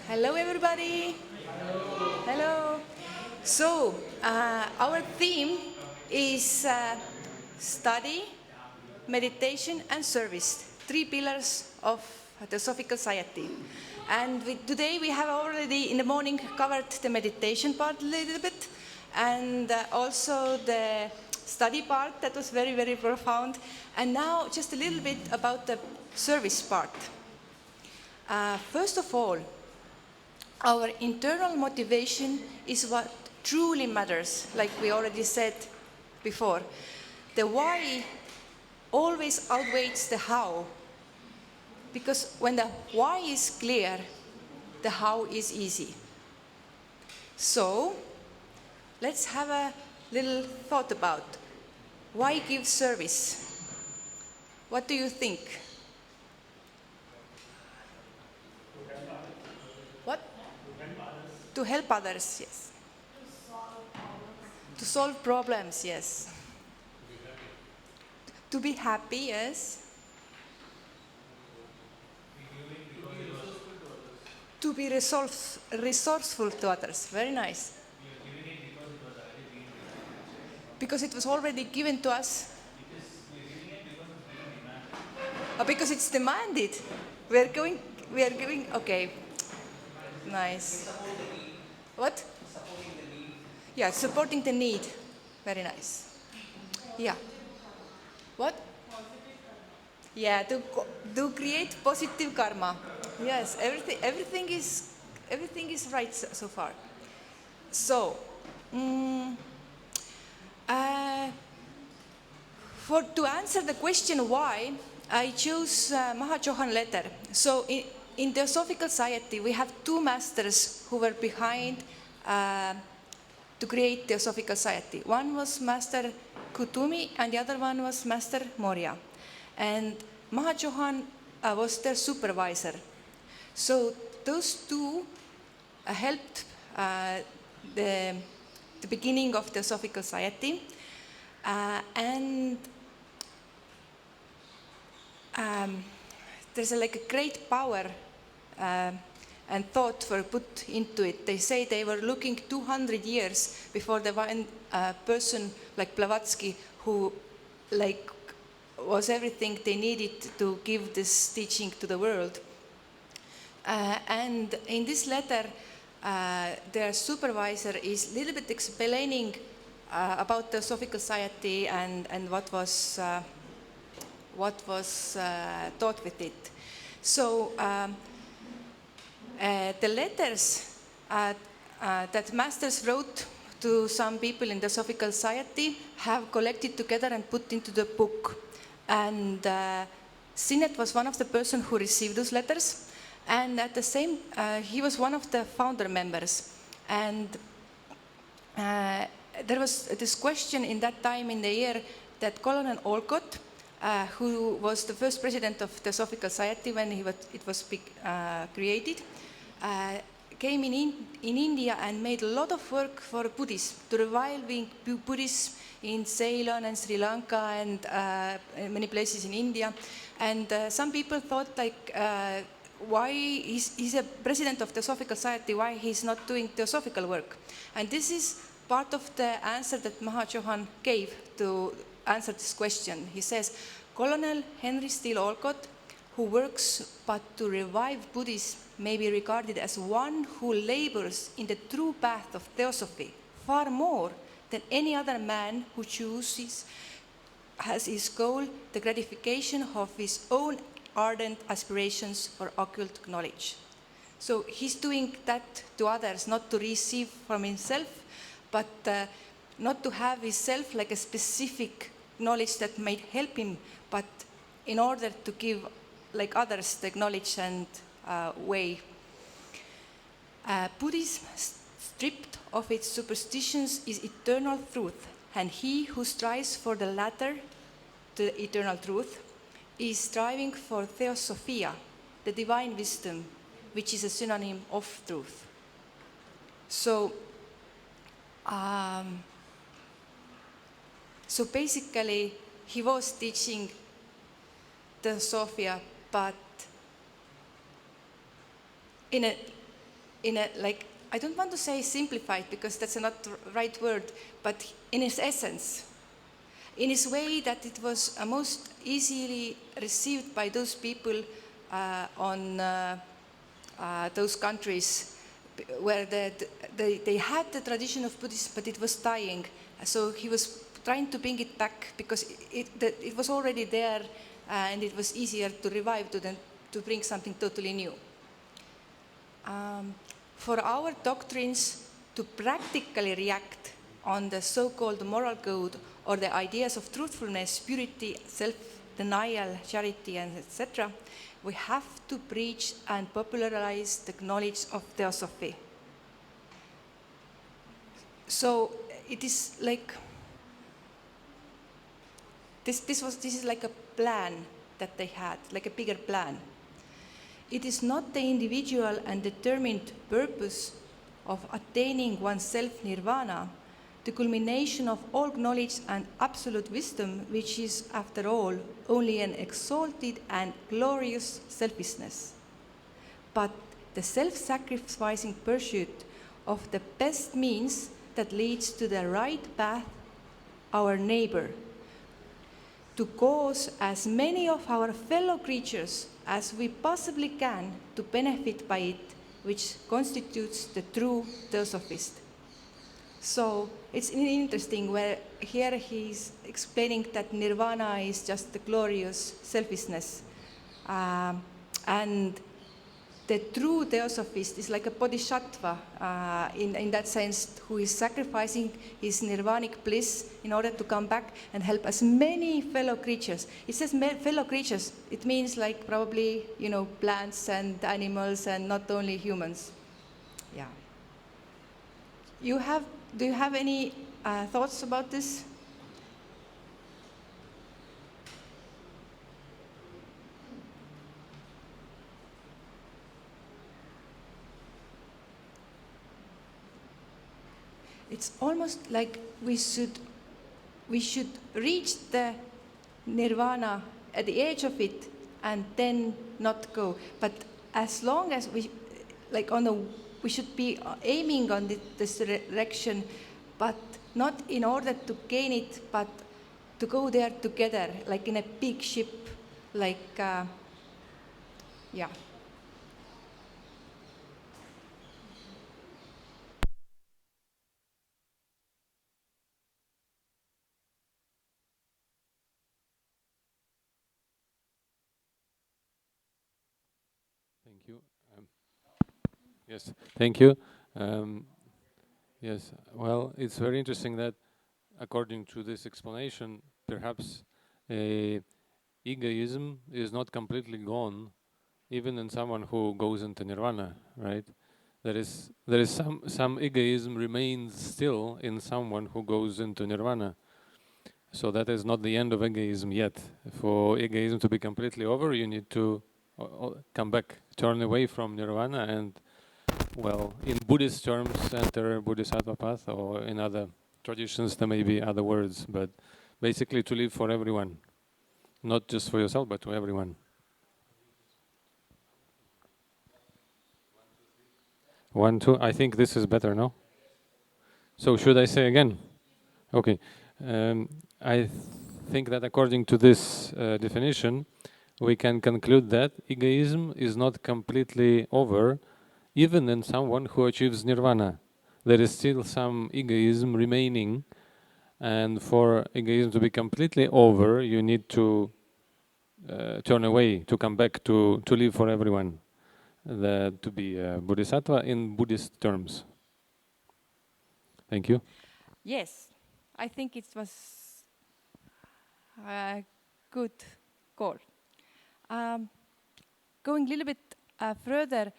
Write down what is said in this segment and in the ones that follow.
Hello, everybody. Hello. So, our theme is study, meditation, and service, three pillars of the Theosophical Society. And today we have already in the morning covered the meditation part a little bit, and also the study part that was very, very profound. And now just a little bit about the service part. First of all, our internal motivation is what truly matters, like we already said before. The why always outweighs the how, because when the why is clear, the how is easy. So, let's have a little thought about why give service? What do you think? What? To help others, yes. To solve problems, yes. To be happy, yes. To be resourceful to others, very nice. Because it was already given to us. Because it's demanded. We are giving, okay. Nice. What? Yeah, supporting the need. Very nice. Yeah. What? Yeah, to create positive karma. Yes, everything is right so far. So, to answer the question why, I chose Mahachohan letter. So in Theosophical Society, we have two masters who were behind to create Theosophical Society. One was Master Kutumi and the other one was Master Moria. And Mahachohan was their supervisor. So those two helped the beginning of Theosophical Society. And there's like a great power and thought were put into it. They say they were looking 200 years before the one person like Blavatsky who like was everything they needed to give this teaching to the world. And in this letter, their supervisor is a little bit explaining about the Theosophical Society and what was taught with it. So the letters that masters wrote to some people in the Theosophical Society have collected together and put into the book. And Sinet was one of the persons who received those letters. And at the same, he was one of the founder members. And there was this question in that time in the year that Colonel Olcott, who was the first president of the Theosophical Society when it was created, came in India and made a lot of work for Buddhism, to reviving Buddhism in Ceylon and Sri Lanka and many places in India. And some people thought like, why he's a president of the Theosophical Society, why he's not doing theosophical work? And this is part of the answer that Mahachohan gave to answer this question. He says, Colonel Henry Steele Olcott, who works but to revive Buddhism, may be regarded as one who labors in the true path of theosophy far more than any other man who chooses as his goal the gratification of his own ardent aspirations for occult knowledge. So he's doing that to others, not to receive from himself, but not to have himself like a specific knowledge that might help him, but in order to give like others the knowledge and way. Buddhism, stripped of its superstitions, is eternal truth, and he who strives for the latter, the eternal truth, is striving for Theosophia, the divine wisdom, which is a synonym of truth. So, so basically, he was teaching Theosophia, but in a in a, like, I don't want to say simplified because that's not the right word, but in its essence, in its way that it was most easily received by those people on those countries where they had the tradition of Buddhism, but it was dying. So he was trying to bring it back because it was already there, and it was easier to revive than to bring something totally new. For our doctrines to practically react on the so-called moral code or the ideas of truthfulness, purity, self-denial, charity, and etc., we have to preach and popularize the knowledge of Theosophy. So it is like this is like a plan that they had, like a bigger plan. It is not the individual and determined purpose of attaining oneself nirvana, the culmination of all knowledge and absolute wisdom, which is, after all, only an exalted and glorious selfishness, but the self-sacrificing pursuit of the best means that leads to the right path, our neighbor, to cause as many of our fellow creatures as we possibly can to benefit by it, which constitutes the true Theosophist. So it's interesting where here he's explaining that nirvana is just the glorious selfishness, and the true Theosophist is like a bodhisattva in that sense, who is sacrificing his nirvanic bliss in order to come back and help as many fellow creatures. It says fellow creatures. It means like probably, plants and animals and not only humans. Yeah. Do you have any thoughts about this? It's almost like we should reach the nirvana at the edge of it and then not go. But as long as we should be aiming on this direction, but not in order to gain it, but to go there together, like in a big ship, yeah. Thank you. Yes, thank you. Yes, well, it's very interesting that, according to this explanation, perhaps egoism is not completely gone, even in someone who goes into nirvana, right? There is some egoism remains still in someone who goes into nirvana. So that is not the end of egoism yet. For egoism to be completely over, you need to come back, turn away from nirvana, and, well, in Buddhist terms, enter Bodhisattva path, or in other traditions there may be other words, but basically to live for everyone, not just for yourself, but to everyone. 1, 2. I think this is better, no? So should I say again? Okay. I think that according to this definition, we can conclude that egoism is not completely over, even in someone who achieves nirvana. There is still some egoism remaining, and for egoism to be completely over, you need to turn away, to come back to live for everyone, to be a bodhisattva in Buddhist terms. Thank you. Yes, I think it was a good call. Going a little bit further,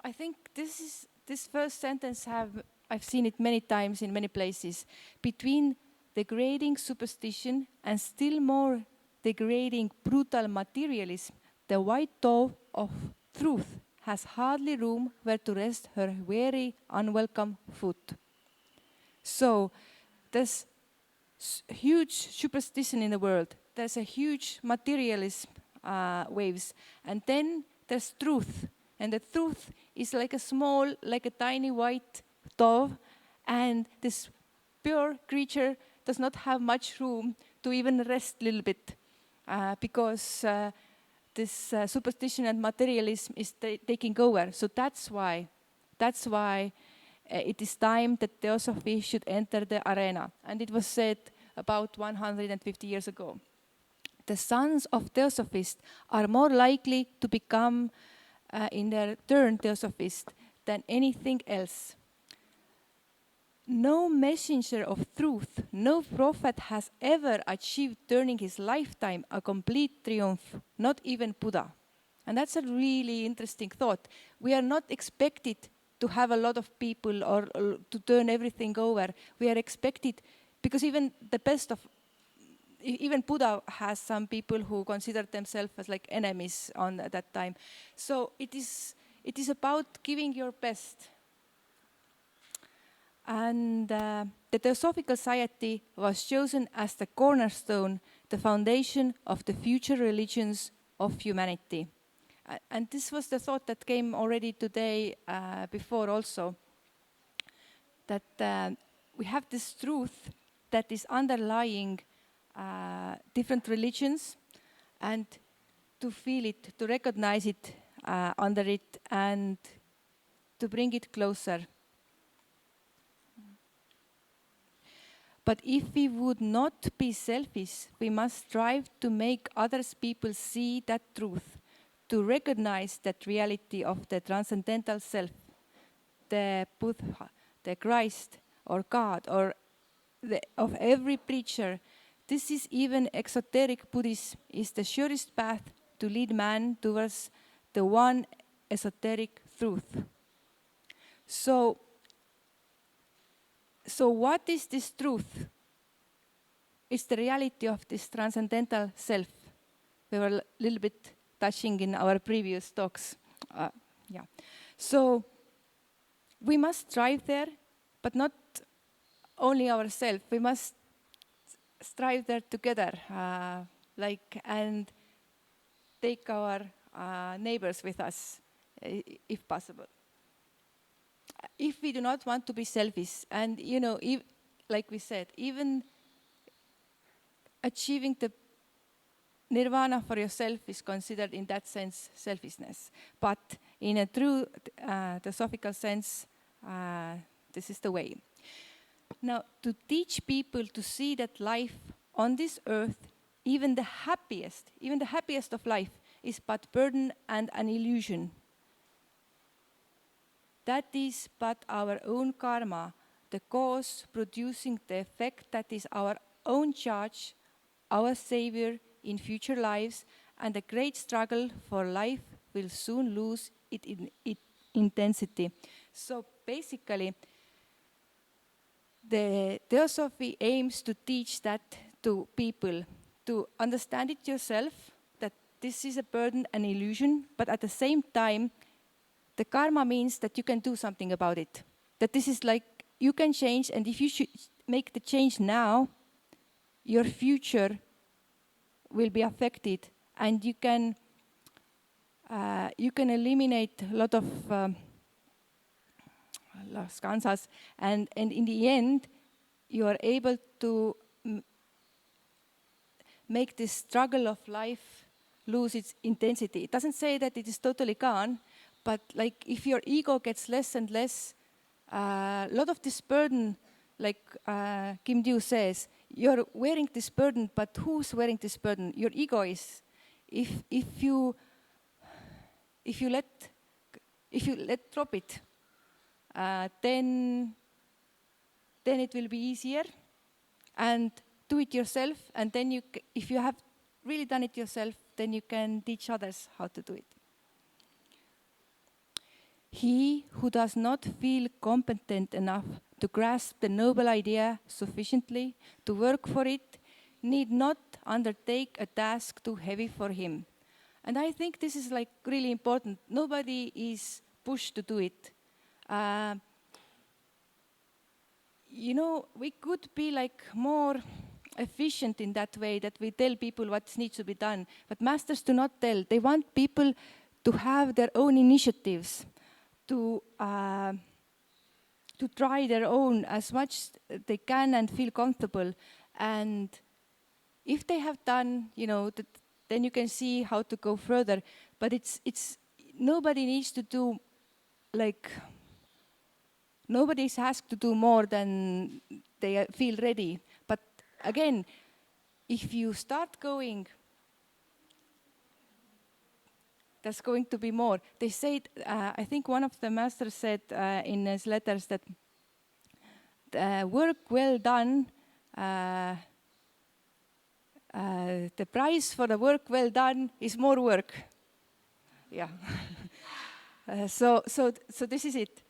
I think this first sentence I've seen it many times in many places. Between degrading superstition and still more degrading brutal materialism, the white dove of truth has hardly room where to rest her weary, unwelcome foot. So there's huge superstition in the world. There's a huge materialism waves. And then there's truth. And the truth is like a small, like a tiny white dove, and this pure creature does not have much room to even rest a little bit, because this superstition and materialism is taking over. So that's why it is time that Theosophy should enter the arena. And it was said about 150 years ago. The sons of Theosophists are more likely to become, in their turn, Theosophists than anything else. No messenger of truth, no prophet has ever achieved during his lifetime a complete triumph, not even Buddha. And that's a really interesting thought. We are not expected to have a lot of people or to turn everything over. We are expected, because even the best of, even Buddha has some people who consider themselves as like enemies on that time. So it is about giving your best. And the Theosophical Society was chosen as the cornerstone, the foundation of the future religions of humanity. And this was the thought that came already today before also, that we have this truth that is underlying different religions, and to feel it, to recognize it under it, and to bring it closer. But if we would not be selfish, we must strive to make others people see that truth, to recognize that reality of the transcendental self, the Buddha, the Christ, or God, or of every preacher. This is even exoteric Buddhism is the surest path to lead man towards the one esoteric truth. So what is this truth? It's the reality of this transcendental self. We were a little bit touching in our previous talks. So we must strive there, but not only ourselves. We must strive there together, and take our neighbors with us, if possible. If we do not want to be selfish, and like we said, even achieving the nirvana for yourself is considered in that sense selfishness. But in a true theosophical sense, this is the way. Now, to teach people to see that life on this earth, even the happiest of life, is but burden and an illusion. That is but our own karma, the cause producing the effect that is our own judge, our savior in future lives, and the great struggle for life will soon lose its intensity. So basically, the Theosophy aims to teach that to people, to understand it yourself, that this is a burden, an illusion, but at the same time, the karma means that you can do something about it. That this is like, you can change, and if you should make the change now, your future will be affected, and you can eliminate a lot of skansas, and in the end, you are able to make this struggle of life lose its intensity. It doesn't say that it is totally gone, but like if your ego gets less and less, a lot of this burden, like Kim Dew says, you're wearing this burden, but who's wearing this burden? Your ego is. If you let drop it, then it will be easier, and do it yourself. And then if you have really done it yourself, then you can teach others how to do it. He who does not feel competent enough to grasp the noble idea sufficiently to work for it need not undertake a task too heavy for him. And I think this is like really important. Nobody is pushed to do it. We could be like more efficient in that way, that we tell people what needs to be done. But masters do not tell. They want people to have their own initiatives, to try their own as much they can and feel comfortable. And if they have done, then you can see how to go further. But it's nobody needs to do, like, nobody is asked to do more than they feel ready. But again, if you start going, there's going to be more. They said, I think one of the masters said in his letters that work well done, the price for the work well done is more work. Yeah. So this is it.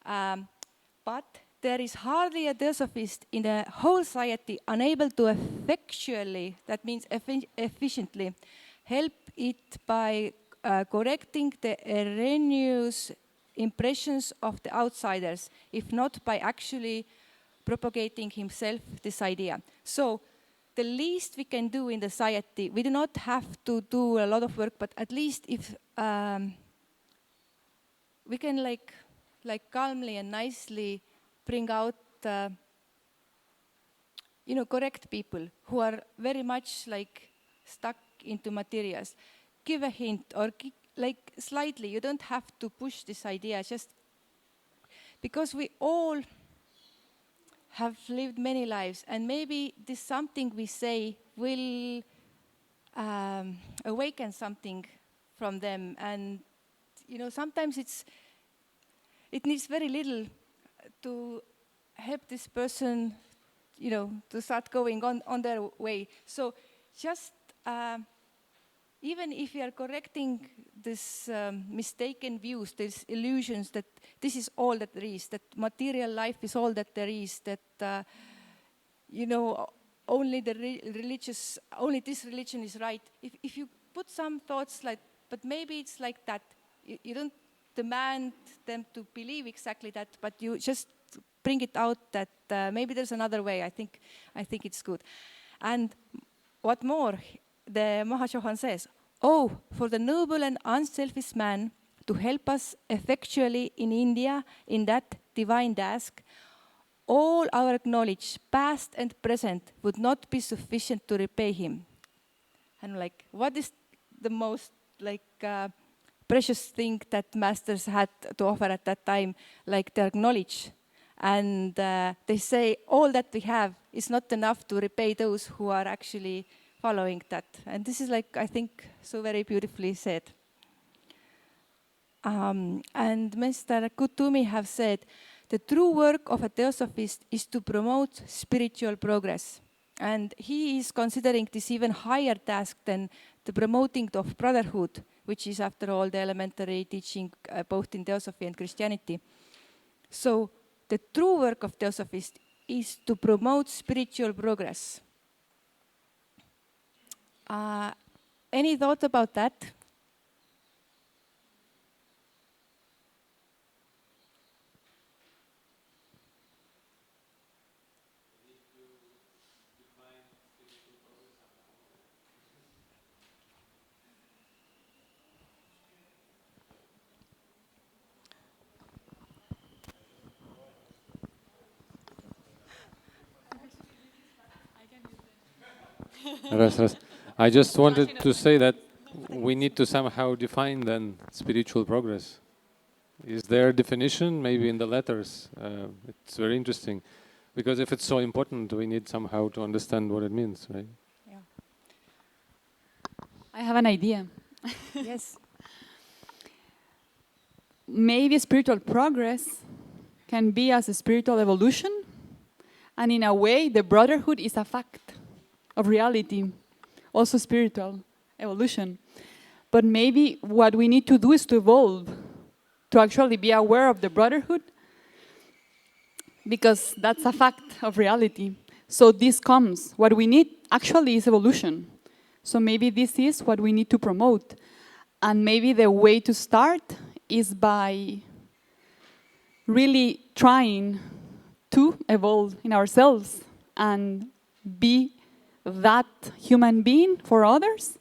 But there is hardly a Theosophist in the whole society unable to effectually, that means efficiently, help it by correcting the erroneous impressions of the outsiders, if not by actually propagating himself this idea. So the least we can do in the society, we do not have to do a lot of work, but at least if we can like calmly and nicely bring out correct people who are very much like stuck into materials. Give a hint or like slightly. You don't have to push this idea, just because we all have lived many lives, and maybe this something we say will awaken something from them. And sometimes it needs very little to help this person, to start going on their way. So just even if you are correcting this mistaken views, these illusions that this is all that there is, that material life is all that there is, that only only this religion is right. If you put some thoughts like, but maybe it's like that, you don't demand them to believe exactly that, but you just bring it out that maybe there's another way. I think it's good. And what more, the Mahashohan says, "Oh, for the noble and unselfish man to help us effectually in India in that divine task, all our knowledge, past and present, would not be sufficient to repay him." And like, what is the most precious thing that masters had to offer at that time? Like their knowledge. And they say all that we have is not enough to repay those who are actually following that. And this is like, I think, so very beautifully said. And Mr. Kutumi have said, the true work of a Theosophist is to promote spiritual progress. And he is considering this even higher task than the promoting of brotherhood, which is, after all, the elementary teaching both in Theosophy and Christianity. So the true work of Theosophist is to promote spiritual progress. Any thought about that? I just wanted to say that we need to somehow define then spiritual progress. Is there a definition? Maybe in the letters. It's very interesting, because if it's so important, we need somehow to understand what it means, right? Yeah. I have an idea. Yes. Maybe spiritual progress can be as a spiritual evolution, and in a way, the brotherhood is a fact of reality, also spiritual evolution. But maybe what we need to do is to evolve, to actually be aware of the brotherhood, because that's a fact of reality. So this comes. What we need actually is evolution. So maybe this is what we need to promote. And maybe the way to start is by really trying to evolve in ourselves and be that human being for others,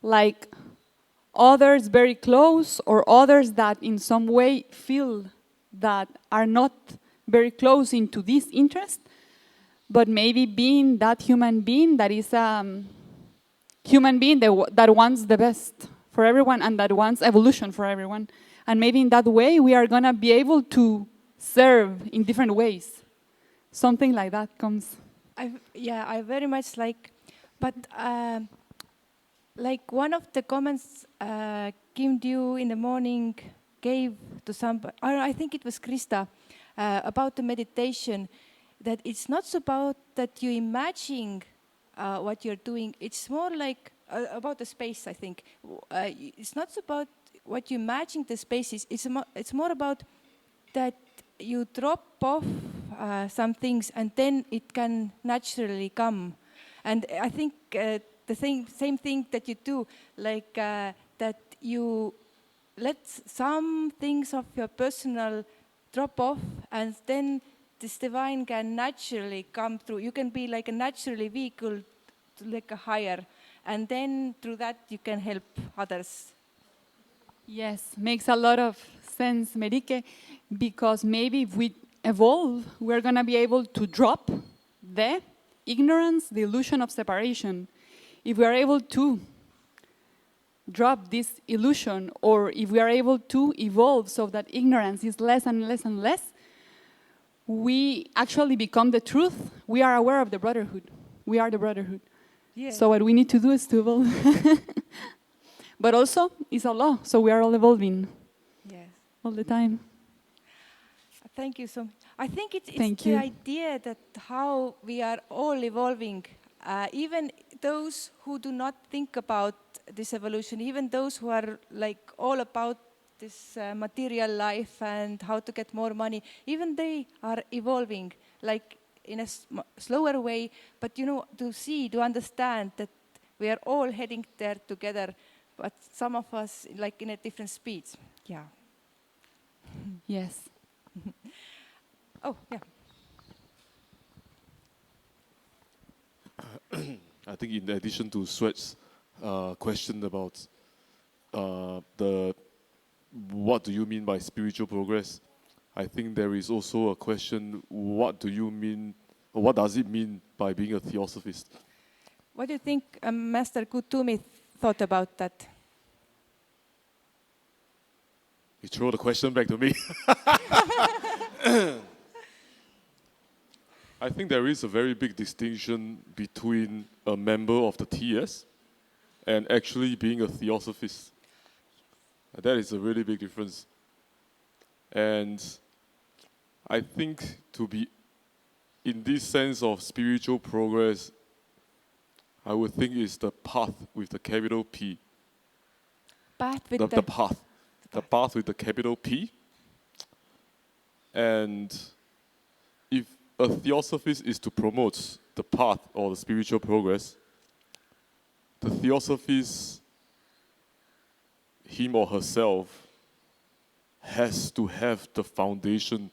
like others very close or others that in some way feel that are not very close into this interest, but maybe being that human being that is human being that wants the best for everyone and that wants evolution for everyone. And maybe in that way we are going to be able to serve in different ways. Something like that comes. I very much like, but like one of the comments Kim Dew in the morning gave to somebody, or I think it was Krista, about the meditation, that it's not about that you imagine what you're doing. It's more like about the space, I think. It's not about what you imagine the space is. It's more about that you drop off some things and then it can naturally come. And I think the same thing that you do, like that you let some things of your personal drop off and then this divine can naturally come through. You can be like a naturally vehicle to like a higher, and then through that you can help others. Yes, makes a lot of sense, Merike, because maybe if we evolve, we're going to be able to drop the ignorance, the illusion of separation. If we are able to drop this illusion, or if we are able to evolve so that ignorance is less and less and less, we actually become the truth. We are aware of the brotherhood. We are the brotherhood. Yes. So what we need to do is to evolve. But also, it's a law, so we are all evolving. Yes. All the time. Thank you so much. I think it's Thank the you. idea that how we are all evolving, even those who do not think about this evolution, even those who are like all about this material life and how to get more money, even they are evolving, like in a slower way, but to understand that we are all heading there together, but some of us like in a different speeds. Yeah. Yes. Oh, yeah. I think in addition to Sweat's question about what do you mean by spiritual progress, I think there is also a question, what do you mean, or what does it mean by being a theosophist? What do you think Master Kutumi thought about that? You throw the question back to me. I think there is a very big distinction between a member of the TS and actually being a theosophist. That is a really big difference. And I think to be in this sense of spiritual progress, I would think is the path with the capital P. Path with The path. The path with the capital P. And if a theosophist is to promote the path or the spiritual progress, the theosophist, him or herself, has to have the foundation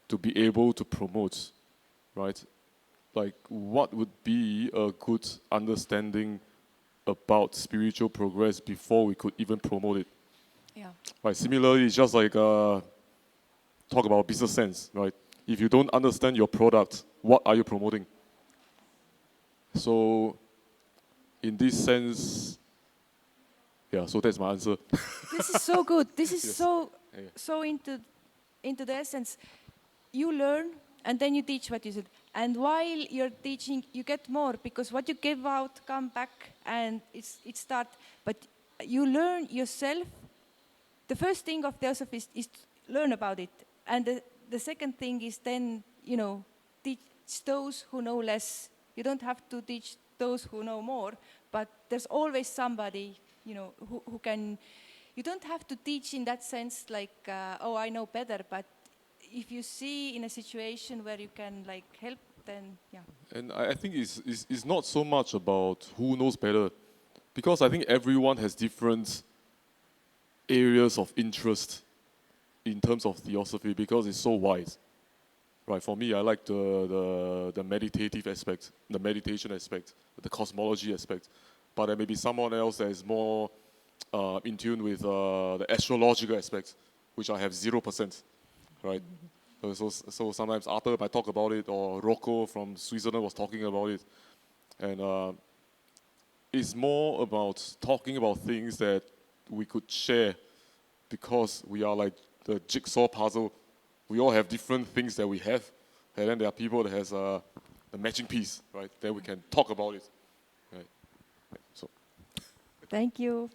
to be able to promote, right? Like, what would be a good understanding about spiritual progress before we could even promote it? Yeah. Right. Similarly, it's just like talk about business sense, right? If you don't understand your product, what are you promoting? So, in this sense, yeah. So that's my answer. This is so good. This is Yes. so into the essence. You learn and then you teach what you said. And while you're teaching, you get more because what you give out come back and it start. But you learn yourself. The first thing of Theosophist is to learn about it. And the second thing is then, teach those who know less. You don't have to teach those who know more, but there's always somebody, who can. You don't have to teach in that sense like, I know better, but if you see in a situation where you can like help, then yeah. And I think it's not so much about who knows better, because I think everyone has different areas of interest in terms of theosophy because it's so wide. Right, for me, I like the meditative aspect, the meditation aspect, the cosmology aspect. But there may be someone else that is more in tune with the astrological aspects, which I have 0%, right? So sometimes Arthur might talk about it, or Rocco from Switzerland was talking about it, and it's more about talking about things that we could share, because we are like the jigsaw puzzle. We all have different things that we have, and then there are people that has the matching piece, right? Then we can talk about it, right? So. Thank you.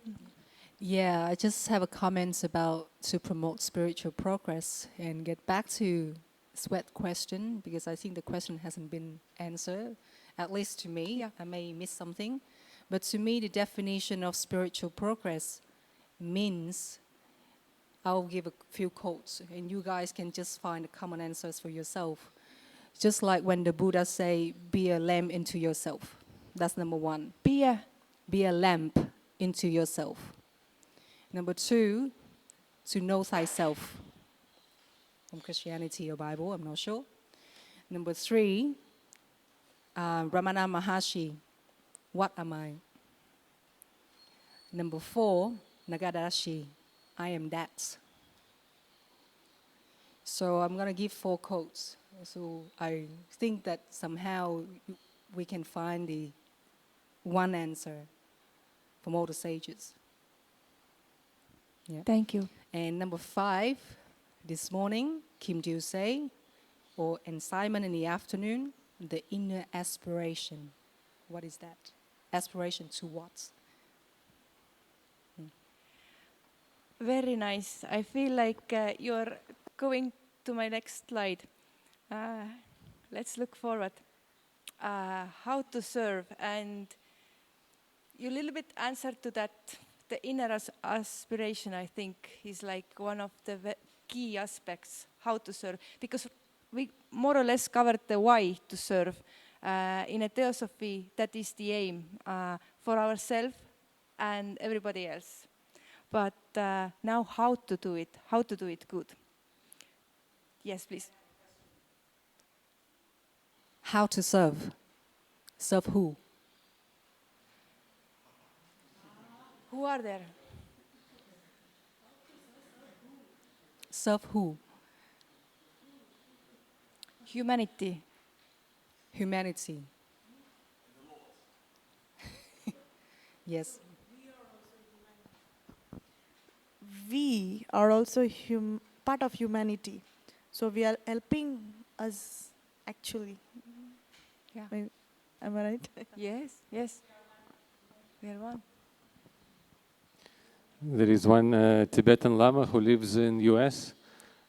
Yeah, I just have a comment about to promote spiritual progress and get back to sweat question, because I think the question hasn't been answered, at least to me. Yeah. I may miss something. But to me, the definition of spiritual progress means, I'll give a few quotes and you guys can just find the common answers for yourself. Just like when the Buddha say, be a lamp into yourself. That's number one. Be a lamp into yourself. Number two, to know thyself. From Christianity or Bible, I'm not sure. Number three, Ramana Maharshi, what am I? Number four, Nagadashi, I am that. So I'm going to give 4 quotes. So I think that somehow we can find the one answer from all the sages. Yeah. Thank you. And number 5, this morning, Kim Dew say, and Simon in the afternoon, the inner aspiration. What is that? Aspiration to what? Very nice. I feel like you're going to my next slide. Let's look forward. How to serve. And you a little bit answered to that. The inner aspiration, I think, is like one of the key aspects, how to serve. Because we more or less covered the why to serve. In a theosophy, that is the aim for ourselves and everybody else. But now how to do it good. Yes, please. How to serve? Serve who? Who are there? Serve who? Humanity. Humanity. Yes. We are also part of humanity. So we are helping us actually. Yeah. Am I right? Yes. We are one. There is one Tibetan Lama who lives in US,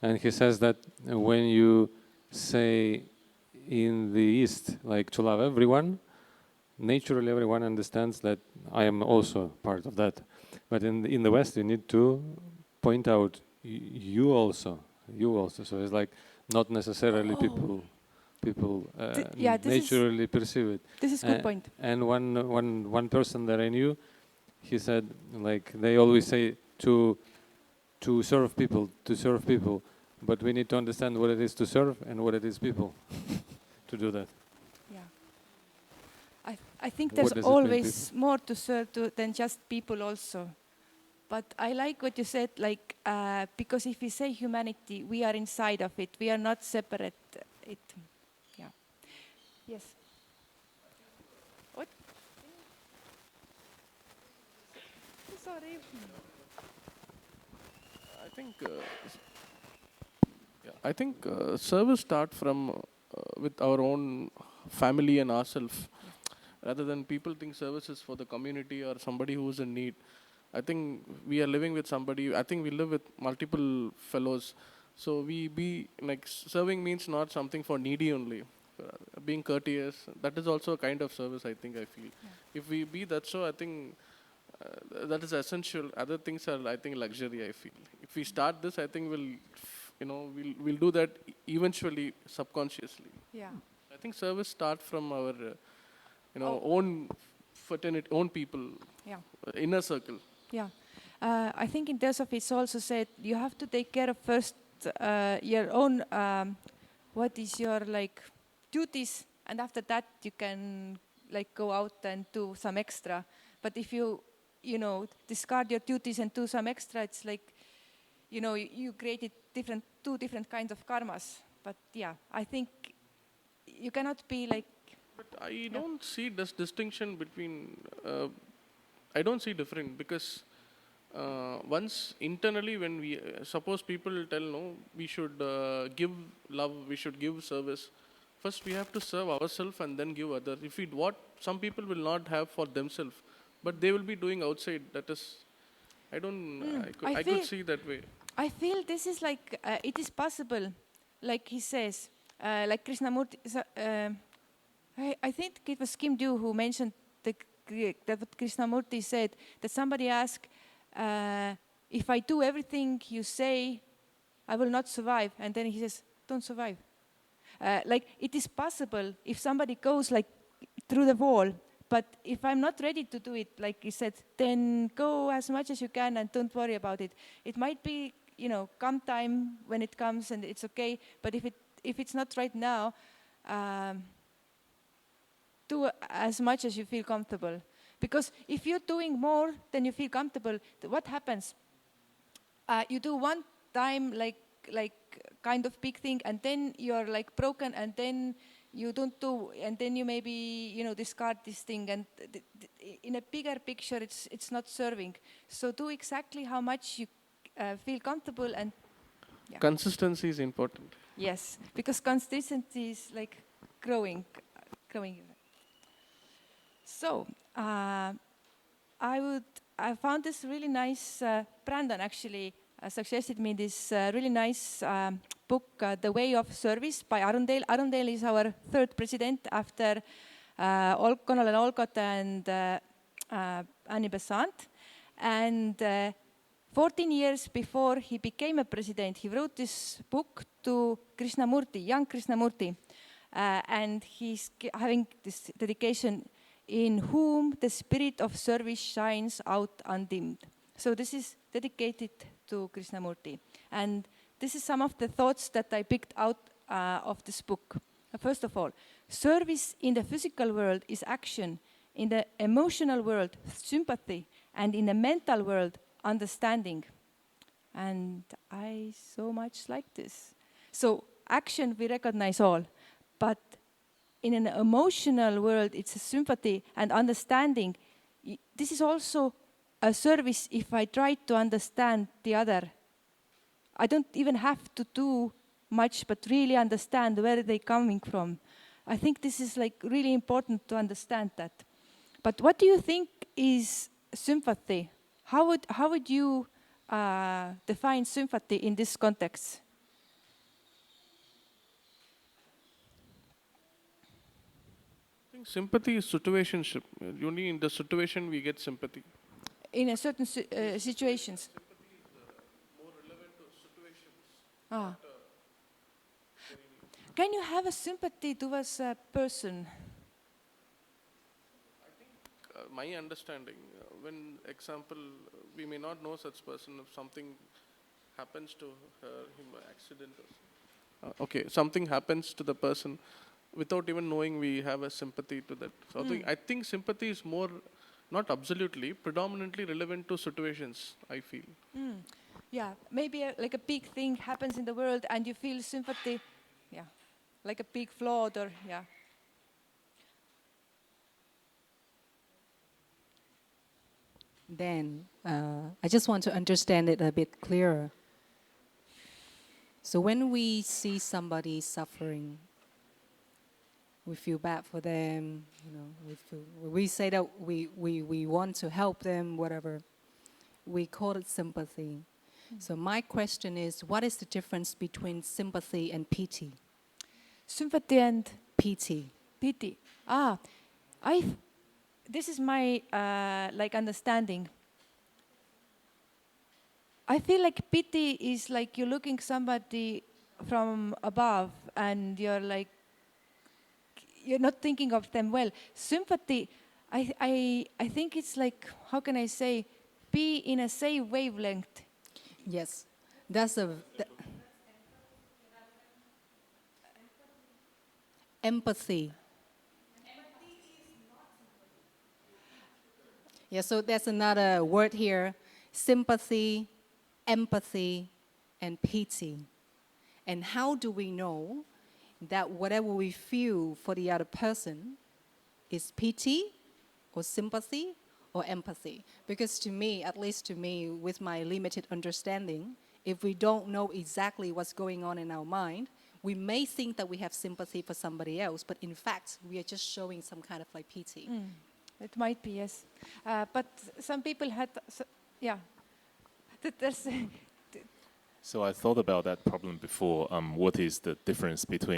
and he says that when you say in the East, like to love everyone, naturally everyone understands that I am also part of that. But in the West, you need to point out you also. So it's like not necessarily people naturally perceive it. This is a good point. And one person that I knew, he said, like they always say to serve people, but we need to understand what it is to serve and what it is people to do that. Yeah. I think there's always more to serve than just people also. But I like what you said, like because if we say humanity, we are inside of it. We are not separate. It. Yeah. Yes. What? Sorry. I think service start from with our own family and ourselves, rather than people think service is for the community or somebody who's in need. I think we are living with somebody. I think we live with multiple fellows. So we be like serving means not something for needy only. Being courteous, that is also a kind of service. I think I feel. Yeah. If we be that, so I think that is essential. Other things are, I think, luxury. I feel. If we start this, I think we'll do that eventually subconsciously. Yeah. I think service start from our own fraternity, own people, inner circle. Yeah, I think in Theosophy it's also said you have to take care of first your own, what is your like duties, and after that you can like go out and do some extra. But if you discard your duties and do some extra, it's like, you created two different kinds of karmas. But yeah, I think you cannot be like. But I don't see this distinction between. I don't see different because once internally, when we suppose people tell no, we should give love, we should give service. First, we have to serve ourselves and then give others. If we what some people will not have for themselves, but they will be doing outside. That is, I don't. I could see that way. I feel this is like, it is possible, like he says, like Krishnamurti, I think it was Kim Dew who mentioned that what Krishnamurti said, that somebody asked, if I do everything you say, I will not survive. And then he says, don't survive. Like it is possible if somebody goes like through the wall, but if I'm not ready to do it, like he said, then go as much as you can and don't worry about it. It might be, come time when it comes and it's okay, but if it's not right now, do as much as you feel comfortable. Because if you're doing more than you feel comfortable, what happens? You do one time like kind of big thing, and then you're like broken, and then you don't do, and then you maybe discard this thing, and in a bigger picture it's not serving. So do exactly how much you feel comfortable, and consistency is important. Yes, because consistency is like growing. So I found this really nice. Brandon actually suggested me this really nice book, The Way of Service by Arundel. Arundel is our third president after Konalen Olkot and Annie Besant. And 14 years before he became a president, he wrote this book to Krishnamurti, young Krishnamurti. And he's having this dedication, in whom the spirit of service shines out undimmed. So this is dedicated to Krishnamurti. And this is some of the thoughts that I picked out of this book. First of all, service in the physical world is action, in the emotional world, sympathy, and in the mental world, understanding. And I so much like this. So action we recognize all, but in an emotional world, it's a sympathy and understanding. This is also a service if I try to understand the other. I don't even have to do much, but really understand where they're coming from. I think this is like really important to understand that. But what do you think is sympathy? How would you define sympathy in this context? I think sympathy is situationship. Only in the situation we get sympathy. In a certain situations. Sympathy is more relevant to situations. Ah. Can you have a sympathy towards a person? I think my understanding, when example, we may not know such person, if something happens to her, him, accident or okay, something happens to the person, without even knowing we have a sympathy to that. So I think sympathy is more, not absolutely, predominantly relevant to situations, I feel. Yeah, maybe like a big thing happens in the world and you feel sympathy, yeah, like a big flood or, yeah. Then I just want to understand it a bit clearer. So when we see somebody suffering, we feel bad for them, we say that we want to help them, whatever. We call it sympathy. So my question is, what is the difference between sympathy and pity? Sympathy and Pity. pity. This is my like understanding. I feel like pity is like you're looking somebody from above and you're like, you're not thinking of them well. Sympathy, I think it's like, how can I say, be in a same wavelength. Yes, that's empathy. Yeah, so there's another word here: sympathy, empathy, and pity. And how do we know that whatever we feel for the other person is pity or sympathy or empathy? Because to me, at least to me, with my limited understanding, if we don't know exactly what's going on in our mind, we may think that we have sympathy for somebody else, but in fact, we are just showing some kind of like pity. It might be, yes. But some people had, yeah. There's So I thought about that problem before. What is the difference between